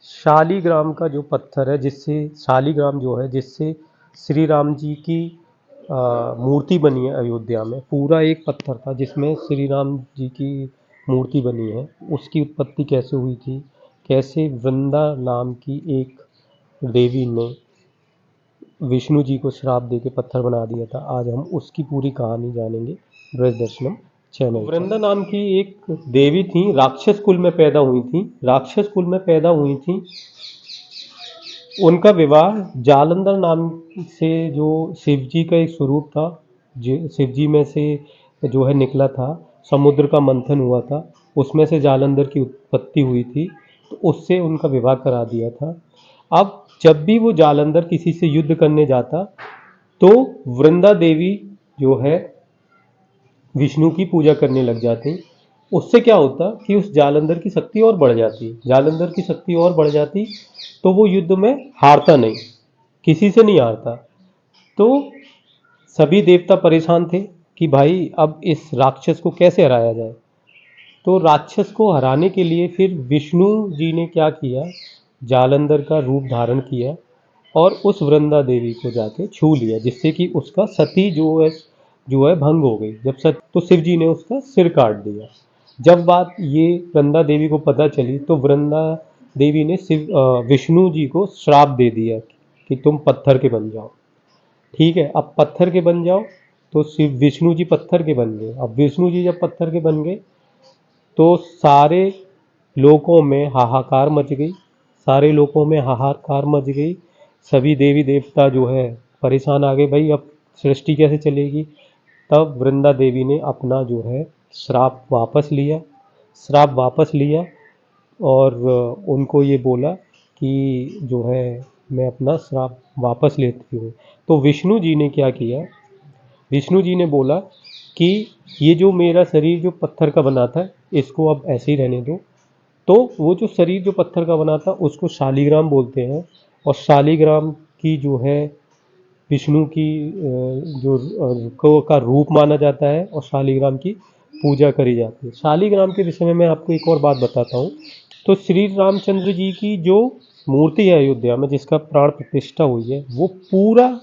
शालीग्राम का जो पत्थर है, जिससे शालीग्राम जो है, जिससे श्री राम जी की मूर्ति बनी है अयोध्या में, पूरा एक पत्थर था जिसमें श्री राम जी की मूर्ति बनी है। उसकी उत्पत्ति कैसे हुई थी, कैसे वृंदा नाम की एक देवी ने विष्णु जी को श्राप दे के पत्थर बना दिया था, आज हम उसकी पूरी कहानी जानेंगे ब्रजदर्शनम चैनल। वृंदा नाम की एक देवी थी, राक्षस कुल में पैदा हुई थी, राक्षस कुल में पैदा हुई थी। उनका विवाह जालंधर नाम से, जो शिव जी का एक स्वरूप था, शिव जी में से जो है निकला था, समुद्र का मंथन हुआ था, उसमें से जालंधर की उत्पत्ति हुई थी, तो उससे उनका विवाह करा दिया था। अब जब भी वो जालंधर किसी से युद्ध करने जाता, तो वृंदा देवी जो है विष्णु की पूजा करने लग जाती। उससे क्या होता कि उस जालंधर की शक्ति और बढ़ जाती, जालंधर की शक्ति और बढ़ जाती, तो वो युद्ध में हारता नहीं, किसी से नहीं हारता। तो सभी देवता परेशान थे कि भाई अब इस राक्षस को कैसे हराया जाए। तो राक्षस को हराने के लिए फिर विष्णु जी ने क्या किया, जालंधर का रूप धारण किया और उस वृंदा देवी को जाके छू लिया, जिससे कि उसका सती जो है भंग हो गई। जब तो शिव जी ने उसका सिर काट दिया। जब बात ये वृंदा देवी को पता चली, तो वृंदा देवी ने विष्णु जी को श्राप दे दिया कि तुम पत्थर के बन जाओ। ठीक है, अब पत्थर के बन जाओ, तो शिव विष्णु जी पत्थर के बन गए। अब विष्णु जी जब पत्थर के बन गए, तो सारे लोकों में हाहाकार मच गई, सारे लोकों में हाहाकार मच गई। सभी देवी देवता जो है परेशान आ गए, भाई अब सृष्टि कैसे चलेगी। तब वृंदा देवी ने अपना जो है श्राप वापस लिया, श्राप वापस लिया और उनको ये बोला कि जो है मैं अपना श्राप वापस लेती हूँ। तो विष्णु जी ने क्या किया, विष्णु जी ने बोला कि ये जो मेरा शरीर जो पत्थर का बना था, इसको अब ऐसे ही रहने दो। तो वो जो शरीर जो पत्थर का बना था उसको शालीग्राम बोलते हैं, और शालीग्राम की जो है विष्णु की का रूप माना जाता है, और शालीग्राम की पूजा करी जाती है। शालीग्राम के विषय में मैं आपको एक और बात बताता हूँ। तो श्री रामचंद्र जी की जो मूर्ति है अयोध्या में, जिसका प्राण प्रतिष्ठा हुई है, वो पूरा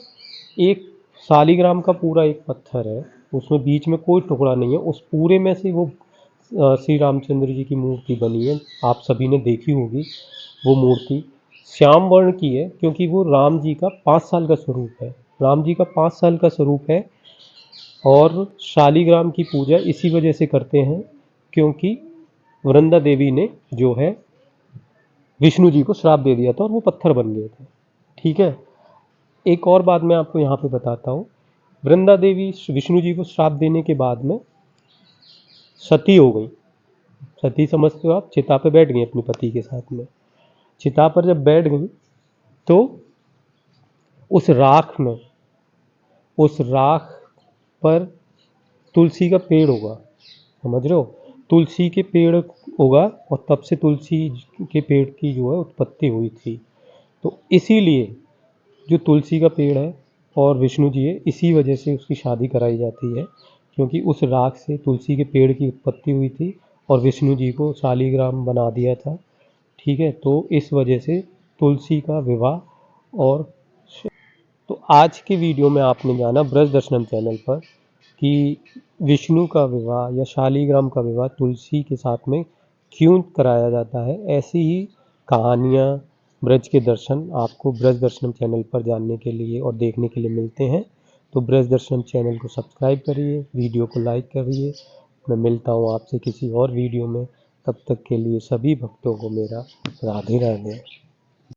एक शालीग्राम का पूरा एक पत्थर है, उसमें बीच में कोई टुकड़ा नहीं है। उस पूरे में से वो श्री रामचंद्र जी की मूर्ति बनी है, आप सभी ने देखी होगी। वो मूर्ति श्याम वर्ण की है, क्योंकि वो राम जी का 5 साल का स्वरूप है, राम जी का 5 साल का स्वरूप है। और शालीग्राम की पूजा इसी वजह से करते हैं, क्योंकि वृंदा देवी ने जो है विष्णु जी को श्राप दे दिया था और वो पत्थर बन गए थे। ठीक है, एक और बात मैं आपको यहाँ पे बताता हूँ। वृंदा देवी विष्णु जी को श्राप देने के बाद में सती हो गई। सती समझते हो आप, चिता पे बैठ गई अपने पति के साथ में। चिता पर जब बैठ गई, तो उस राख में, उस राख पर तुलसी का पेड़ होगा, समझ रहे हो, तुलसी के पेड़ होगा, और तब से तुलसी के पेड़ की जो है उत्पत्ति हुई थी। तो इसीलिए जो तुलसी का पेड़ है और विष्णु जी है, इसी वजह से उसकी शादी कराई जाती है, क्योंकि उस राख से तुलसी के पेड़ की उत्पत्ति हुई थी और विष्णु जी को शालीग्राम बना दिया था। ठीक है, तो इस वजह से तुलसी का विवाह। और तो आज के वीडियो में आपने जाना ब्रज दर्शनम चैनल पर कि विष्णु का विवाह या शालीग्राम का विवाह तुलसी के साथ में क्यों कराया जाता है। ऐसी ही कहानियाँ, ब्रज के दर्शन आपको ब्रज दर्शनम चैनल पर जानने के लिए और देखने के लिए मिलते हैं। तो ब्रज दर्शनम चैनल को सब्सक्राइब करिए, वीडियो को लाइक करिए। मैं मिलता हूँ आपसे किसी और वीडियो में, तब तक के लिए सभी भक्तों को मेरा राधे राधे।